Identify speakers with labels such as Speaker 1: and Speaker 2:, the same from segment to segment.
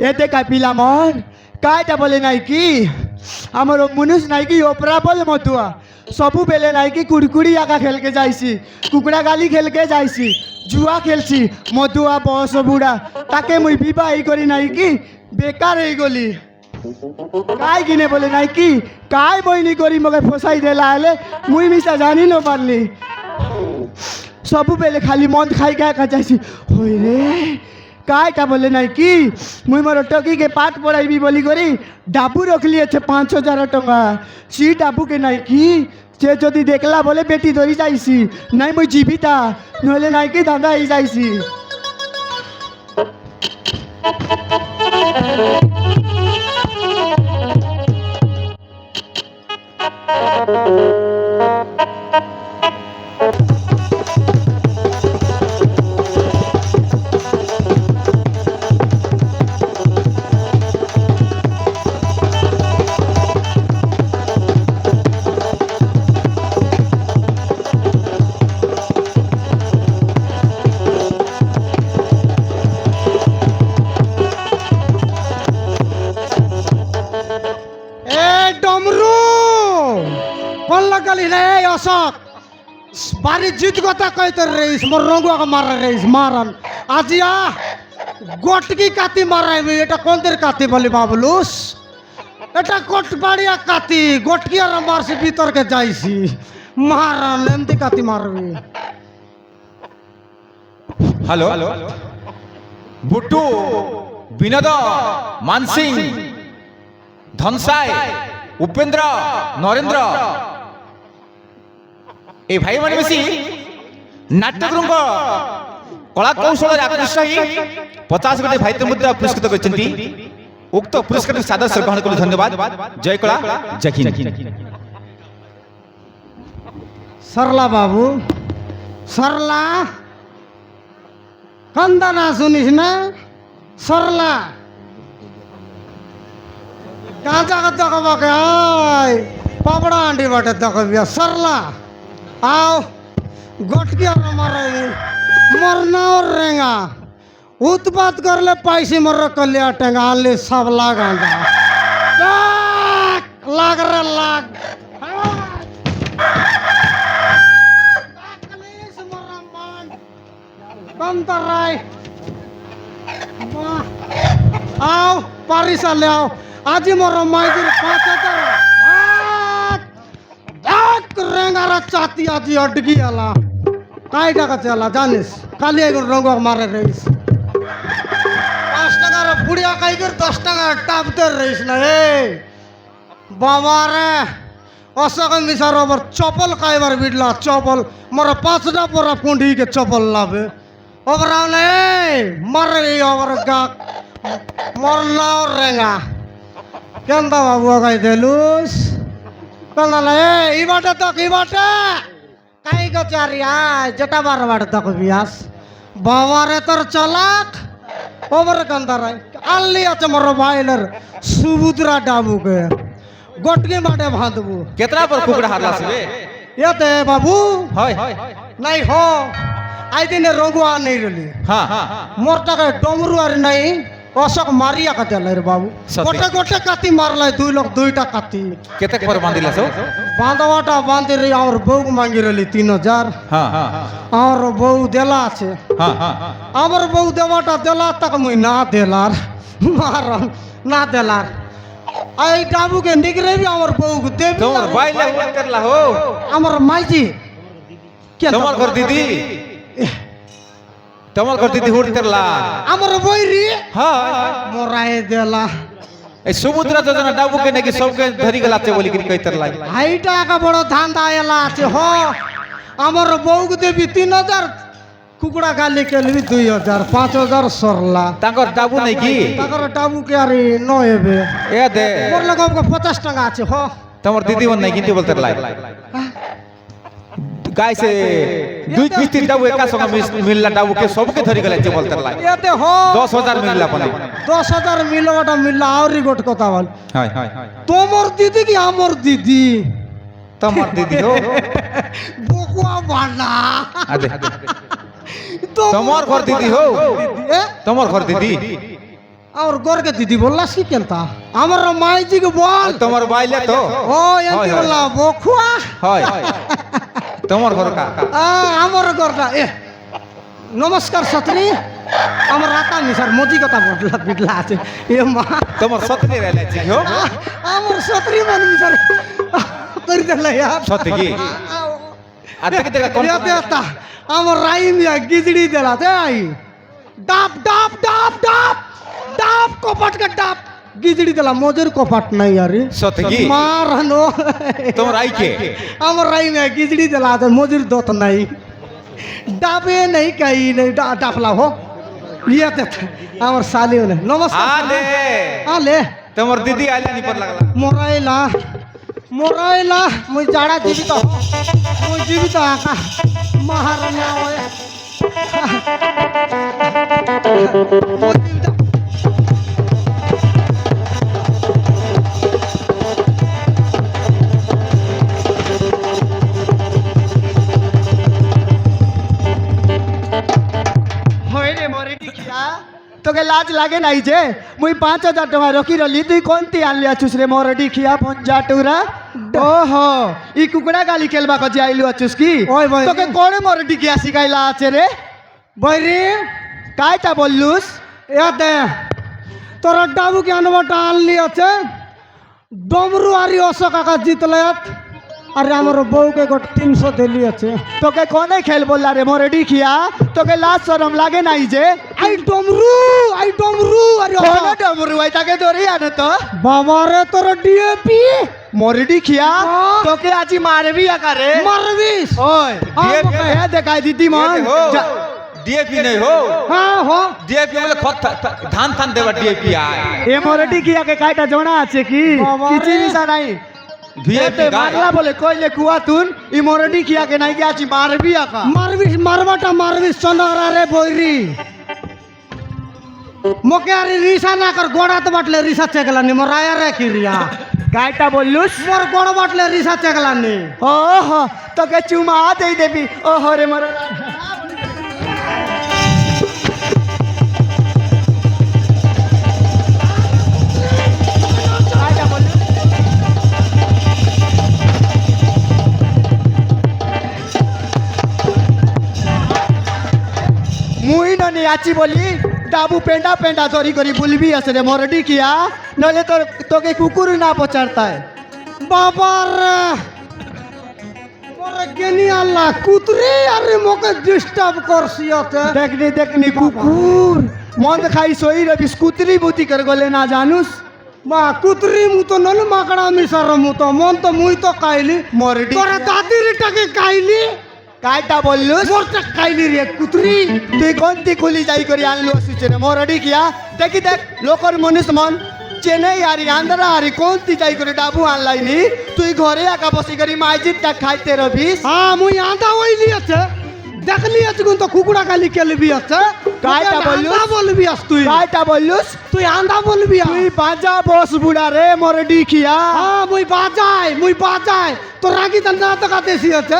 Speaker 1: এতে কাপিলা মন কাইটা বলে নাই কি আমার মনুষ নাই কি ওপরা বলে মতুয়া सबु बेले नाई कि कुड़कुड़ी आका खेल के जाइसी कुकड़ा गाली खेल के जाइसी जुआ खेलसी मधुआ बस बुढ़ा ताके मुई विवाह करी नाई कि बेकार ही गली काय किने बोले नाई कि काय बहिनी करी मगे फसाई देला हेले मुई मिसा जानी न पारली सबु बेले खाली मन खाई का जाइसी होय रे कायटा बोले नाई कि मुई मोर टकी के पाठ पढ़ाई बोली करी डाबू रखली अच्छे 5,000 टंका सी डाबू के नाई कि से जदि देखला बोले बेटी धरी जाइसी नाई मुई जीविता नहले नाई कि दादा ही जाइसी बारी जीत गता कहते रहीस मोर रंगुआ का मार रहीस मारन आजिया गोटकी काती मार रही এটা কোনদের কাতি বলি বাবলুস এটা কোটবাড়িয়া কাতি গোটকি আর মারছি ভিতরকে যাইছি মারান এমতি কাতি মারবি
Speaker 2: हेलो बुट्टू विनोद मानसिंह धनसाई उपेंद्र नरेंद्र ए भाई माने बेसी नाट्यगृह कला कौशल आकृष्ट ही 50 गोटे भाई मुद्रा पुरस्कृत करछंती उक्त पुरस्कार सादर से ग्रहण करू धन्यवाद जय कला जय हिंद
Speaker 1: सरला बाबू सरला कंदना सुनिस ना सरला कहाँ जाकर देखबा के आय पापड़ा आंटी बाटे देखबिया सरला आओ गोटकी और मारे मरना और रेंगा उत्पात कर ले पैसे मर कलिया टेंगा ले सब लागांगा लाग रे लाग कंतराय आओ पारिस ले आओ आज मोर माइजर 5,000 डाक रेंगारा चाती आज अडगी आला काय टाका चला जानिस काली एगो रंगवा मारे रहीस 5 টাকা रे बुढ़िया काई कर 10 টাকা टापते रहीस ना ए बाबा रे असक मिसार ओवर चपल कायबार बिडला चपल मोर 5टा पोरा पुंडी के चपल लावे ओवर ने मारे ओवर गा मरना रेंगा केंदा बाबू गाय देलुस कलला ए इबाटे तक इबाटे काई गो चारिया जटा बार बार तक बियास बाबा रे तर चलाक ओवर कंदा रे आल्ली আছে मोर बाइलर सुबुद्रा डाबू के गोटके माटे बांधबू
Speaker 2: केतना पर कुकड़ा हारला से
Speaker 1: एते बाबू
Speaker 2: हाय
Speaker 1: नहीं हो आई दिन रंगुआ नहीं रली
Speaker 2: हां
Speaker 1: मोर टाका डमरू आर नहीं अशोक मारिया कते रे बाबू गोटे गोटे काती मारला 2 लोग 2टा काती
Speaker 2: केते पर बांधिला सो
Speaker 1: बांधवाटा बांधि रही और बहू मांगी रही 3,000
Speaker 2: हां
Speaker 1: और बहू देला छे
Speaker 2: हां
Speaker 1: हमर बहू देवाटा देला तक मुई ना देलार मारन ना देलार आई डाबू के निगरे भी हमर बहू के देबी
Speaker 2: तोर बाइला हुआ करला हो
Speaker 1: हमर माईजी
Speaker 2: के तोमर घर दीदी तमर कर दीदी हुड़ करला
Speaker 1: हमर बोइरी
Speaker 2: हां
Speaker 1: मोराए देला
Speaker 2: ए समुद्र योजना डाबू के नेकी सबके धरी गलाते बोली कि कहतरला
Speaker 1: हाइटा का बड़ो धांधा एला छे हो हमर बहू के देबी 3,000 कुकुड़ा गाली के लिए 2,000 5,000 सरला
Speaker 2: तांकर डाबू नहीं की
Speaker 1: ताकर डाबू के अरे न हेबे
Speaker 2: ए दे
Speaker 1: मोर लग 50 টাকা আছে हो
Speaker 2: तमर दीदी वन नहीं किंती बोलतरला गाय से 2 किस्ती डाबू एका संग मिलला डाबू के सबके धरी गले जे बोलतरला
Speaker 1: एते हो
Speaker 2: 10,000 मिलला पने
Speaker 1: 10,000 मिलवाटा मिलला और गोट কথা বল
Speaker 2: हाय
Speaker 1: तोमर दीदी की हमर दीदी
Speaker 2: तमर दीदी हो
Speaker 1: बकुआ बाना
Speaker 2: तमर घर दीदी हो तमर घर दीदी
Speaker 1: और गोरके दीदी बोलला सी केनता আমার মাইজি কে বল
Speaker 2: তোমার বাইলে তো
Speaker 1: ও এন্তি
Speaker 2: হয়,
Speaker 1: বললা বখুয়া
Speaker 2: হয় তোমার ঘর কা
Speaker 1: আমার গরটা এ নমস্কার ছাত্রী আমার রাতা মিসার মোদি কথা বললা বিটলা আছে এ মা
Speaker 2: তোমার সতরে রেলাছি হো
Speaker 1: আমার ছাত্রী মান মিসার করি দিলা यार
Speaker 2: সত্যি কি আর দেখে দেখে কোন
Speaker 1: দেতা আমার রাইমিয়া গিজড়ি দেলা তাই ডাব ডাব ডাব ডাব ডাব কপাট কা ডাব গিজড়ি দেলা মজুর কপাট নাই আরে
Speaker 2: সত্যি কি
Speaker 1: মারনো
Speaker 2: তোমার আই কে
Speaker 1: আমার রাইমিয়া গিজড়ি দেলা তো মজুর দত নাই ডাবে নাই কাই নাই ডাপলা হো ইয়া দেখ আমার সালিও না নমস্কার
Speaker 2: আলে
Speaker 1: আলে
Speaker 2: তোমার দিদি আইলা নি পর লাগলা
Speaker 1: মোরাইলা মোরাইলা মুই জাড়া জীবিত মুই জীবিত আকা মহারাণা হয় মুই জীবিত
Speaker 3: হইরে মরে টিকিয়া তোকে লাজ লাগে নাই যে মুই 5000 টাকা রকি রলি তুই কোনটি আনলি আছুস রে মরডি খিয়া পঞ্জা টুরা ওহো ই কুকুড়া গালি খেলবা কজি আইলু আছুস কি
Speaker 1: ওই ভাই।
Speaker 3: তোকে কোন মরডি খিয়া শিখাইলা আছে রে
Speaker 1: বৈরি
Speaker 3: কাইটা বললুস
Speaker 1: এ দে তোর ডাবু কে আনবাটা আনলি আছে ডমরু আরি অশোক কাকা জিতলাত আরে আমার বউকে গোট 300 দিলি আছে
Speaker 3: তোকে কোনে খেল বললা রে মরডি খিয়া তোকে লাজ শরম লাগে নাই যে
Speaker 1: আই ডমরু আরে
Speaker 3: কোন ডমরু আই তাকে ধরি আনে তো
Speaker 1: বাবারে তোর ডিএপি
Speaker 3: মরডি খিয়া
Speaker 1: হ্যাঁ।
Speaker 3: তোকে আজি মারবি আকারে
Speaker 1: মারবিস
Speaker 3: ওই
Speaker 2: DAP
Speaker 3: এ দেখাই দিদি মন
Speaker 2: ডিএপি নাই হো
Speaker 1: হ্যাঁ হো
Speaker 2: ডিএপি বলে খত ধান থান দেবা ডিএপি আয়
Speaker 3: এ মরডি খিয়া কে কাইটা জোনা আছে কি
Speaker 1: বাবা
Speaker 3: কিছু
Speaker 1: রে।
Speaker 3: নিশা নাই
Speaker 2: ভিআইপি
Speaker 3: এতে বাংলা বলে কইলে কুয়া তুন ই মরডি খিয়া কে নাই গে আছি মারবি আকা
Speaker 1: মারবিস মারবাটা মারবিস চন্দ্রা রে বৈরি মোকে আরে রিসা না কর গোড়া তো বাটলে রিসা চেকলা নি মোর আয়া রে কি রিয়া
Speaker 3: কাইটা বললুস
Speaker 1: মোর গোড় বাটলে রিসা চেকলা নি
Speaker 3: ওহো তোকে চুমা দেই দেবি ওহো রে মর কাইটা বললুস মুই ননি আছি বলি ডাবু পেন্ডা পেন্ডা ধরি করি বুলবি আছে রে মরডি কিয়া নলে তোর তোকে কুকুর না পচারতায়
Speaker 1: বাবার মোরে গেনি আল্লাহ কুতরে আরে মোকে ডিস্টার্ব করছি ওতে
Speaker 3: দেখনি দেখনি কুকুর মদ খাই সই রে বিস্কুতরি বুতি কর গলে না জানুস
Speaker 1: মা কুতরি মুতো নল মাকড়া মিসার মুতো মন তো মুই তো কাইলি
Speaker 3: মরডি
Speaker 1: তোরা দাদির টাকে কাইলি
Speaker 3: কাইটা বললুস
Speaker 1: মোরটা কাইলি রে কুতরি
Speaker 3: তুই কোনটি খুলি যাই করি আনলু আসিছে রে মরডি কিয়া দেখি দেখ লোকর মনুষ মন চেন্নাই আরি আন্ধ্রা আরি কোনটি যাই করে ডাবু আনলাইনি তুই ঘরে একা বসি করি মাইজিতটা খাইতে রবিস
Speaker 1: হ্যাঁ মুই আন্দা হইলি আছে দেখলি আছে কিন্তু কুকুড়া কালি কেলবি আছে
Speaker 3: কাইটা বললুস?
Speaker 1: আন্দা বলবি আস তুই
Speaker 3: কাইটা বললুস
Speaker 1: তুই আন্দা বলবি আ।
Speaker 3: তুই বাজা বস বুড়া রে মরডি কিয়া
Speaker 1: হ্যাঁ মুই বাজাই তো রাগি তা না তো কাতেছি আছে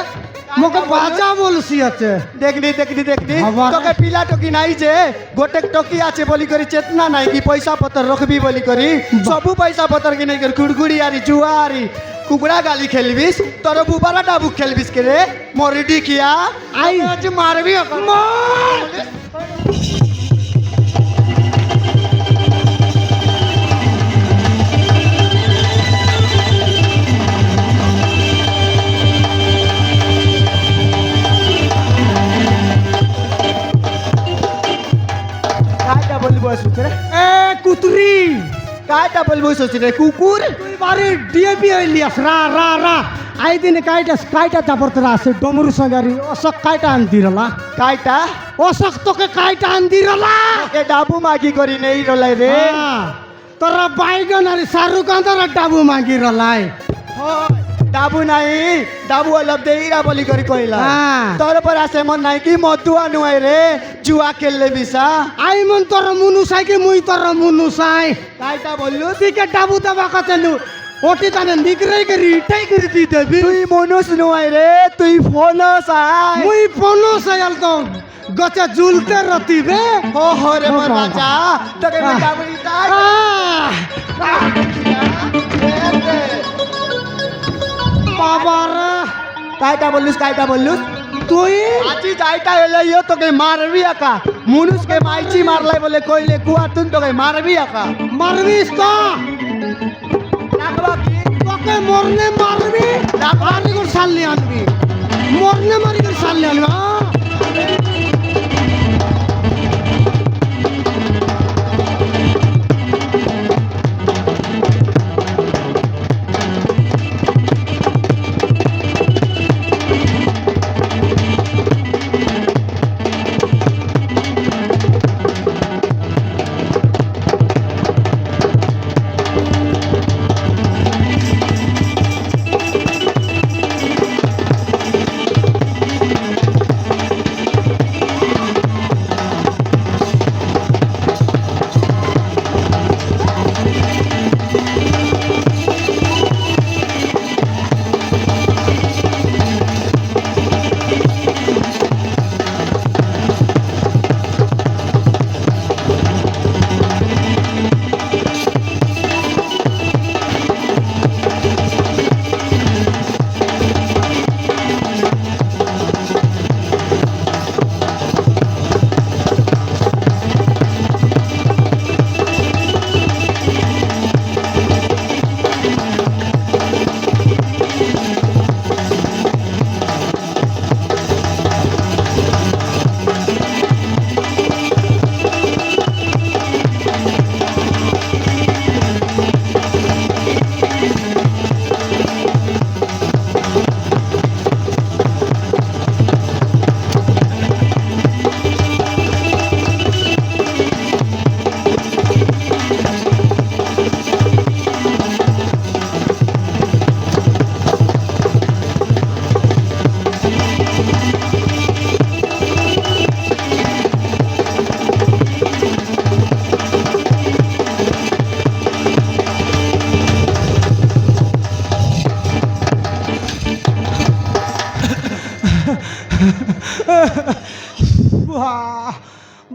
Speaker 1: মোকে বাজা বলছি আছে
Speaker 3: দেখলি দেখলি দেখলি
Speaker 1: আবার?
Speaker 3: তোকে পিলা টকি নাই যে গোটে টকি আছে বলি করি চেতনা নাই কি পয়সা পতর রখবি বলি করি সবু পয়সা পতর কি নাই করি কুড়কুড়ি আরি জুয়া আরি কুকুড়া গালি খেলবিস তোর বুবারা ডাবু খেলবিস কে রে মরডি কিয়া আই আজ মারবি এখন। কাইটা বলবো আসুছ রে
Speaker 1: এ কুতরি
Speaker 3: কাইটা বলবো আসুছ রে কুকুর
Speaker 1: তুই বাড়ি ডিএপি হইলিয়াস রা রা রা আই দিন কাইটা চাপরতরা আছে ডমরু সঙ্গারি অশোক কাইটা আনদিরলা
Speaker 3: কাইটা
Speaker 1: অশোক তোকে কাইটা আনদিরলা
Speaker 3: এ ডাবু মাগি করি নেই রলাই রে
Speaker 1: তোরা বাইগন আর শাহরুখ খান তোরা ডাবু মাগি রলাই
Speaker 3: ডাবু নাই ডাবু অলপ দেইরা বলি করি কইলা
Speaker 1: হ্যাঁ।
Speaker 3: তোর পর আছে মন নাই কি মতুয়া নুয়াই রে জুয়া খেললে বিসা
Speaker 1: আই মন তোর মুনু সাই কি মুই তোর মুনু সাই
Speaker 3: কাইটা বললু
Speaker 1: তুই কে ডাবু দেবা কথা নু ওটি তানে নিগরাই করি ইটাই করে দি দেবি
Speaker 3: তুই মনুষ নুয়াই রে তুই ফোন সাই
Speaker 1: মুই ফোনো সাইল তো গছে ঝুলতে রতিবে
Speaker 3: हो रे मोर राजा তোকে বেটা বলি তাই
Speaker 1: বাবারে
Speaker 3: কাইটা বললুস
Speaker 1: তুই
Speaker 3: আজি যাইটা এলাইও তোকে মারবি একা মুনুষকে মাইচি মারলাই বলে কইলে কুয়া তুই তোকে মারবি একা
Speaker 1: মারবিস তো
Speaker 3: রাখবা কি
Speaker 1: তোকে মরনে মারবি মারি করে সালনি আনবি মরনে মারি করে সালনি আনবি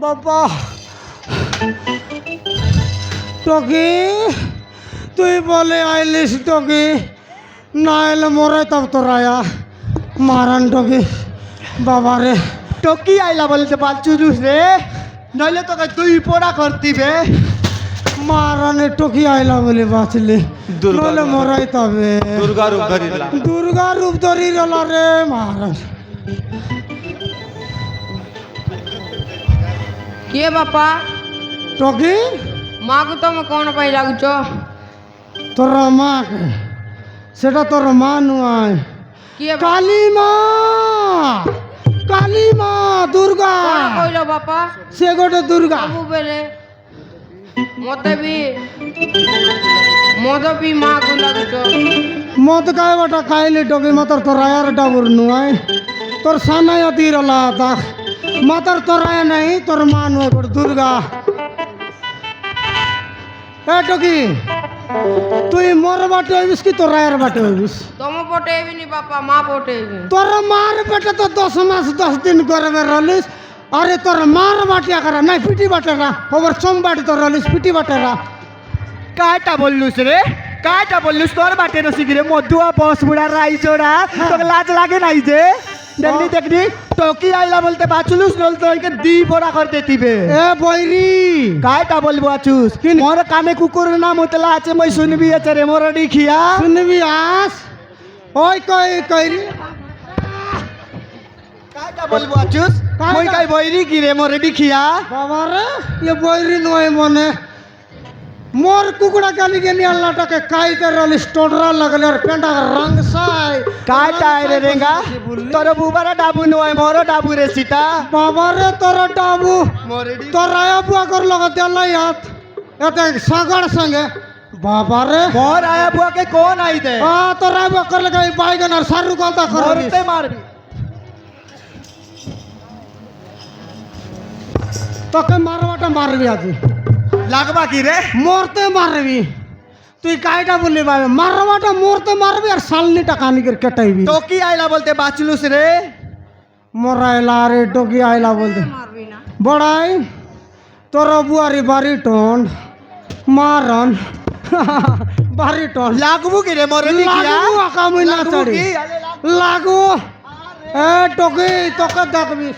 Speaker 1: বাবা টকি তুই বলে আইলিস টকি না এলে মরে তব তোরায়া মারান টকি বাবারে
Speaker 3: টকি আইলা বলতে বালচুরুস রে নইলে তোকে তুই পোড়া করতিবে
Speaker 1: মারানে টকি আইলা বলে বাঁচলি
Speaker 2: দুর্গা
Speaker 1: নইলে মরাই তবে
Speaker 2: দুর্গা রূপ ধরিলা
Speaker 1: দুর্গা রূপ ধরি গেল রে মারান
Speaker 4: କିଏ ବାପା
Speaker 1: টকি
Speaker 4: ମାଆକୁ ତମେ କ'ଣ ପାଇଁ ଲାଗୁଛ
Speaker 1: তোর মা সেটা তোর মা নয়
Speaker 4: କିଏ
Speaker 1: কালী মা দুর্গা
Speaker 4: କ'ଣ କହିଲ ବାପା
Speaker 1: সে গোটে দুর্গা
Speaker 4: ସବୁବେଳେ ମତେ ବି ମାଆକୁ ଲାଗୁଛ
Speaker 1: মত কায় বটা খাইলি টকি মাতার তোর আয়ার ডাবুর নয় তোর সানাই অতির তা মাতার তোর আয়া নাই তোর মা নয় গোটে দুর্গা এ টকি তুই মোর বাটে হইবিস কি তোর আয়ার বাটে হইবিস
Speaker 4: ତମ ପଟେଇବିନି ବାପା ମା ପଟେଇବି
Speaker 1: তোর মার পেটে তো 10 মাস 10 দিন করে রলিস আরে তোর মার বাটিয়া করা নাই পিটি বাটেরা ওবার চমবাটি তোর রলিস পিটি বাটেরা
Speaker 3: কাটা বললুস রে কাটা বললুস তোর বাটে রসিকি রে মধুয়া বস বুড়া রাইজোড়া তোকে লাজ লাগে নাই যে দেখনি টকি আইলা বলতে বাঁচলুস নল তো ওইকে দি পোড়া করে দিবে
Speaker 1: এ বৈরি
Speaker 3: কাইটা বলবো আছুস মোর কানে কুকুরের নাম হতলা আছে মই শুনবি আছে রে মোর ডিখিয়া
Speaker 1: শুনবি আস ওই কই কইরি
Speaker 3: কাইটা বলবো আছুস মই কাই বইরি কি রে মোর ডিখিয়া
Speaker 1: বাবারে এ বৈরি নয় মনে মোর কুকুড়া গালি গেনি আল্লাহটাকে কাইতে রলিস টোডরা লাগলে আর পেন্ডা রং সাই
Speaker 3: কাইটা রে রেঙ্গা তোর বুবারা ডাবু নয় মোর ডাবু রে সিটা
Speaker 1: বাবারে তোর ডাবু
Speaker 3: মোর
Speaker 1: তোর আয়া বুয়া কর লগত দেলাইয়াত এতে সাগর সঙ্গে বাবারে
Speaker 3: মোর আয়া বুয়াকে কোন আই দে
Speaker 1: তোর আয়া বুয়া করলে গাই বাইগন আর সারু গলতা করবি
Speaker 3: মোরতে মারবি
Speaker 1: তোকে মারবাটা মারবি আজি
Speaker 3: লাগবা কি রে
Speaker 1: মরতে মারবি তুই কাইটা বললি ভাই মারবাটা মরতে মারবি আর সালনিটা কানিকের কেটাইবি
Speaker 3: টকি আইলা বলতে বাঁচলুস রে
Speaker 1: মোরা এলা আরে টকি আইলা বলতে
Speaker 4: মারবি না
Speaker 1: বড়াই তোর বুয়ারি বাড়ি টন্ড মারন বাড়ি টন্ড
Speaker 3: লাগবু কি রে মোর ডিকিয়া
Speaker 1: লাগু আকামই না
Speaker 3: লাগবু
Speaker 1: চড়ি
Speaker 3: কি?
Speaker 1: লাগু এ টকি তোকে দেখবি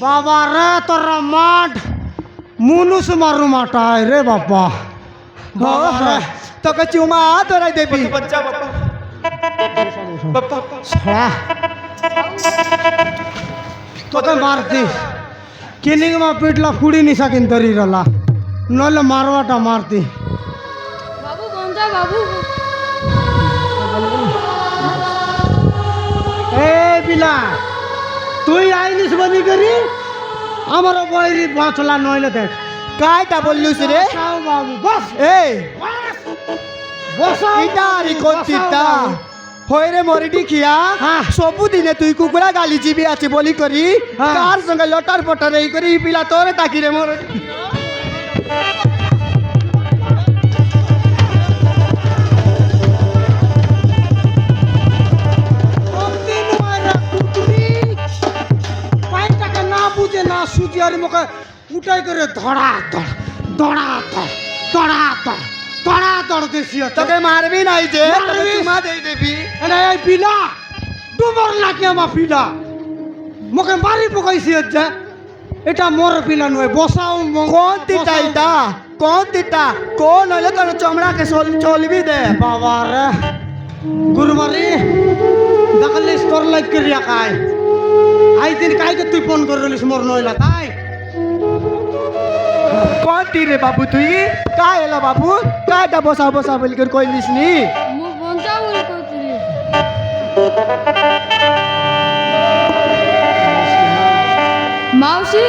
Speaker 1: বাবা রে তোরা মাঠ মুনুস মারু মাটায় রে বাবা বাবা রে
Speaker 3: তোকে চুমা তোরাই দেবি
Speaker 2: बच्चा बापा
Speaker 1: ছড়া তোকে মারতি কিনিং মা পিটলা ফুড়ি নিশা কিন্তু রলা নইলে মারবাটা মারতি
Speaker 4: বাবু বঞ্জা বাবু
Speaker 1: এ বিলা তুই আইনিস বনি করি আমার বইরি বাঁচলা নইলে দেখ
Speaker 3: কাইটা বললুস রে
Speaker 1: বসাও বাবু বস
Speaker 3: এই
Speaker 1: বসাও
Speaker 3: ইটারি কোনটিটা হই রে মোর ডিকিয়া
Speaker 1: হ্যাঁ।
Speaker 3: ସବୁଦିନେ তুই কুকুড়া গালি জিবি আছে বলি করি
Speaker 1: হ্যাঁ।
Speaker 3: কার সঙ্গে লটার পটার এই করি পিলা তোরে তাকি রে মোর
Speaker 1: পাইটাকে না বুঝে না সুজি আর মুখে উঠাই করে ধড়া ধড় দড়া ধড় দড়া ধড় দড়া ধড় দেশি
Speaker 3: তোকে মারবি নাই যে তোকে
Speaker 1: মারবিস।
Speaker 3: চুমা দেই দেবি
Speaker 1: এই পিলা ডুবর লাগে আমার পিলা মুখে মারি পকাইছি যে এটা মোর পিলা নয় বসাও
Speaker 3: কোন তিটা এটা কোন তিটা কোন হইলে তোর চমড়াকে চলবি দে
Speaker 1: বাবা রে গুরুমারি দেখলিস তোর লাইক করিয়া খাই আই দিন কাইকে তুই ফোন করে রলিস মোর নইলা তাই
Speaker 3: কোন তি রে বাবু তুই কাই এলা বাবু কাইটা বসা বসা বলি করে কইলিস নি
Speaker 4: মু বঞ্জা বলে কইছিলি মাউসি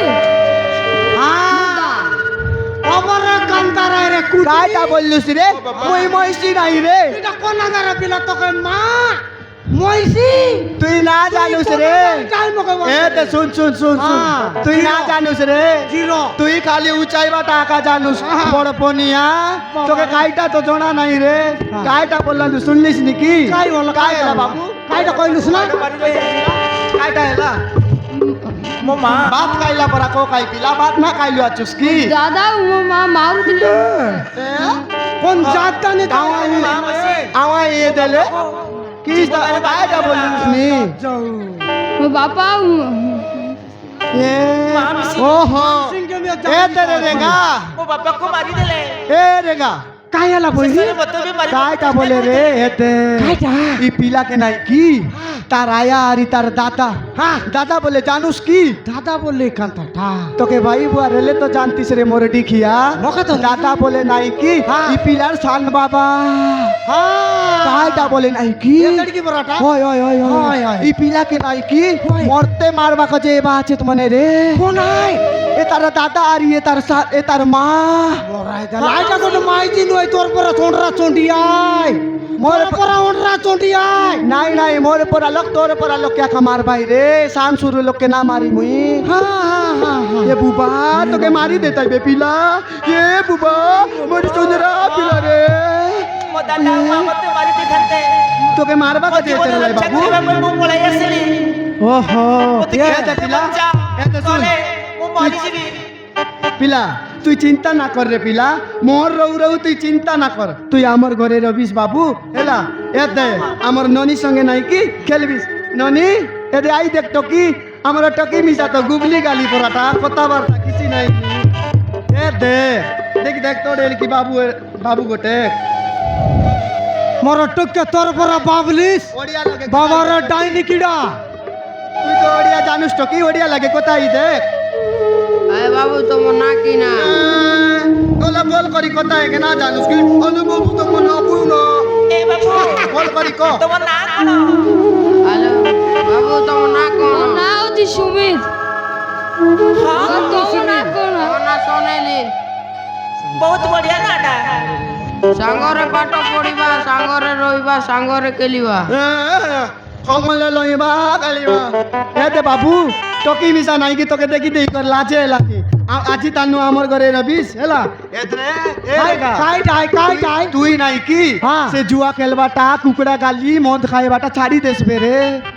Speaker 1: আমার কান্তারায় রে
Speaker 3: কাইটা বললুস রে মই মইছি নাই রে
Speaker 1: এটা কোন আগারে পিলা তোকে মা মইছি
Speaker 3: তুই না জানুস রে
Speaker 1: চাই মুখে
Speaker 3: এ তে শুন শুন শুন শুন
Speaker 1: হ্যাঁ।
Speaker 3: তুই না জানুস রে
Speaker 1: জিরো
Speaker 3: তুই খালি উচাইবা টাকা জানুস
Speaker 1: হ্যাঁ।
Speaker 3: বড় পনিয়া
Speaker 1: বাবা।
Speaker 3: তোকে কাইটা তো জনা নাই রে
Speaker 1: হ্যাঁ।
Speaker 3: কাইটা বললাম তুই শুনলিস নাকি
Speaker 1: কাই বল
Speaker 3: কাই এলা বাবু
Speaker 1: কাইটা কইলুস না
Speaker 3: কাইটা এলা
Speaker 2: मो माँ
Speaker 3: ভাত খাইলা পরা কো খাই পিলা ভাত না খাইলু আছুস কি
Speaker 4: দাদা মো মা মারু দিলে
Speaker 1: কোন জাতটা নি
Speaker 3: আওয়া এ দেলে কি কাইটা বললিস নি
Speaker 4: মো বাপা
Speaker 3: এ ওহো
Speaker 1: সিংকে মিয়া
Speaker 3: এ তেরে রেগা
Speaker 2: वो पापा को मारी देले
Speaker 3: এ রেগা
Speaker 1: কাইলা বইলি
Speaker 2: सर बतो भी मारी
Speaker 3: কাইটা বলে রে এতে
Speaker 1: কাইটা?
Speaker 3: ই পিলা কে নাই কি তার আয়া আর ই তার দাদা
Speaker 1: হ্যাঁ
Speaker 3: দাদা বলে জানুস কি
Speaker 1: দাদা বললি কান্তাটা
Speaker 3: তোকে ভাই বুয়া রেলে তো জানতিস রে মোর ডিখিয়া
Speaker 1: মোকে তো
Speaker 3: দাদা বলে নাই কি
Speaker 1: হ্যাঁ।
Speaker 3: ই পিলার সান বাবা
Speaker 1: হ্যাঁ
Speaker 3: কাইটা বলে নাই কি
Speaker 1: এ লড়কি বড়টা
Speaker 3: ওই ওই ওই
Speaker 1: হয়,
Speaker 3: ওই
Speaker 1: হয়।
Speaker 3: ই পিলা কে নাই কি
Speaker 1: হয়।
Speaker 3: মরতে মারবা কে যে বা আছে তোমানে রে
Speaker 1: কোন আই
Speaker 3: এ তার দাদা আর এ তার এ তার মা
Speaker 1: বড়াই দা লাইটা কোন মাইজি নই তোর পরে চন্ডরা চন্ডিয়াই মোর পরে ওন্ডরা চন্ডিয়াই
Speaker 3: নাই নাই মোর পরা লোক তোর পরা লোক কে খামার ভাই রে শান শুরু লোক কে না মারি মুই
Speaker 1: হ্যাঁ হ্যাঁ হ্যাঁ
Speaker 3: এ বুবা তোকে মারি দেতাই বে পিলা এ বুবা মোর চন্দ্রা পিলা রে
Speaker 2: मो दादा माँ मते मारी दे थते
Speaker 3: তোকে মারবা কে যেতে রে বাবু
Speaker 2: मैं मो पळाई आसली
Speaker 3: ওহো
Speaker 2: मते
Speaker 3: এ দে পিলা এ দে শুন
Speaker 2: तोले मो मारी जीबी
Speaker 3: পিলা তুই চিন্তা না কর রে পিলা মোর রউ রউ তুই চিন্তা না কর তুই আমার ঘরে রবিস বাবু হেলা এ দে আমার ননি সঙ্গে নাই কি খেলবিস ননি এ দে আই দেখ তো কি আমার টকি মিশা তো গুগলি গালি পড়াটা কথাবার্তা কিছু নাই এ দেখ দেখ তোর এল কি বাবু গোটে
Speaker 1: মোর টুকে তোর পরা বাবলিস
Speaker 3: ওড়িয়া লাগে
Speaker 1: বাবার ডাইনি কিডা
Speaker 3: তুই তো ওড়িয়া জানুস টকি ওড়িয়া লাগে কোথায় দেখ
Speaker 5: আরে বাবু তোমার না কি না
Speaker 3: তোলা বল করি কোথায় না জানুস কি অনুভব তো কোন অপূর্ণ
Speaker 6: এ বাবু
Speaker 3: বল করি ক
Speaker 6: তোমার না কোনো
Speaker 5: হ্যালো বাবু তোমার না কোন
Speaker 4: ମୋ ନାଁ ହଉଛି ସୁମିତ ତମ ନାଁ କଣ
Speaker 5: তোমার না সোনালি
Speaker 6: ବହୁତ ବଢିଆ ନାଟା
Speaker 5: ସାଙ୍ଗରେ ପାଠ ପଢିବା ସାଙ୍ଗରେ ରହିବା ସାଙ୍ଗରେ ଖେଳିବା
Speaker 3: কমলে লইবা গালিবা এ দে বাবু টকি মিশা নাই কি তোকে দেখি দেই কর লাজে লাগে আজি তানু আমার ঘরে রবিস হেলা এতরে তুই নাই কি
Speaker 1: হ্যাঁ।
Speaker 3: সে জুয়া খেলবাটা কুকুড়া গালি মদ খাইবাটা ছাড়ি দেসবে রে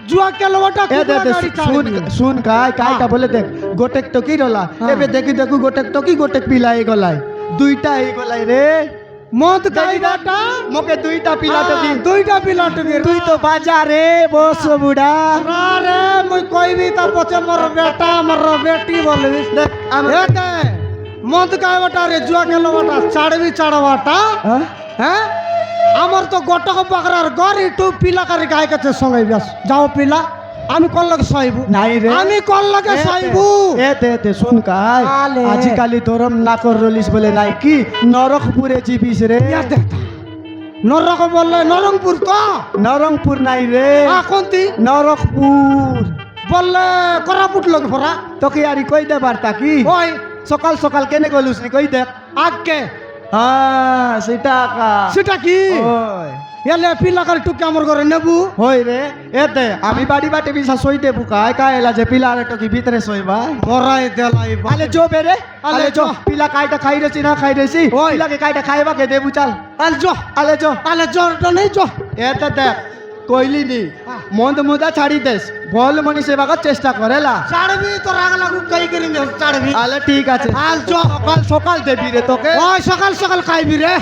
Speaker 1: জুয়া কেলবাটা
Speaker 3: এ দে দে শুন কাইটা বলে দেখ গোটেক টকি রলা এবে দেখি দেখু গোটেক টকি গোটেক পিলাই গলাই দুইটা এই গলাই রে
Speaker 1: মদ খাইবাটা
Speaker 3: মোকে দুইটা পিলা টকি
Speaker 1: দুইটা পিলা টুকি
Speaker 3: তুই তো বাজারে বস বুড়া
Speaker 1: রে মুই কইবি তা পছে মোর বেটা মোর বেটি বলবি
Speaker 3: দেখ
Speaker 1: এ দে মদ খাইবাটা রে জুয়া কেলবাটা ছাড়বি ছাড়বাটা হ্যাঁ আমার তো গটক বাকরার গরি টু পিলা করে গায় কাছে সঙ্গে ব্যাস যাও পিলা আমি কল লাগে সইবু
Speaker 3: নাই রে
Speaker 1: আমি কল লাগে সইবু
Speaker 3: এতে শুন কাই
Speaker 1: আলে।
Speaker 3: আজিকালি তোরম নাকর রলিস বলে নাই কি নরকপুরে জিবিস রে
Speaker 1: নরক বললে নরংপুর তো
Speaker 3: নরংপুর নাই রে
Speaker 1: কোনটি
Speaker 3: নরকপুর
Speaker 1: বললে কোরাপুট লোক ভরা
Speaker 3: তোকে আরি কই দে বার্তা কি
Speaker 1: ওই
Speaker 3: সকাল সকাল কেনে গলুস নি কই দেখ
Speaker 1: আগে
Speaker 3: হ্যাঁ সেটা কা
Speaker 1: সেটা কি
Speaker 3: ওই
Speaker 1: এলে পিলা করে টুকে আমার ঘরে নেবু
Speaker 3: হই রে এতে আমি বাড়ি বাটে বিসা সই দেবু কাই কাইলা যে পিলারে টকি ভিতরে সইবা
Speaker 1: মরাই দেলাই
Speaker 3: আলে জো বেরে আলে
Speaker 1: আলে
Speaker 3: জো
Speaker 1: জো।
Speaker 3: পিলা কাইটা খাই রেছি না খাই রেছি
Speaker 1: ওই।
Speaker 3: পিলাকে কাইটা খাইবা কে দেবু চাল
Speaker 1: আল জো
Speaker 3: আলে জো
Speaker 1: আলে জোরটা নেই জো
Speaker 3: এতে দেখ কইলি নি মন্দ মুদা ছাড়ি দেস বল মনি সেবাকে চেষ্টা করেলা
Speaker 1: ছাড়বি তো রাগ লাগু কাই করি নে ছাড়বি
Speaker 3: আলে ঠিক আছে
Speaker 1: আল জো
Speaker 3: সকাল সকাল দেবি রে তোকে
Speaker 1: ওই সকাল সকাল খাইবি রে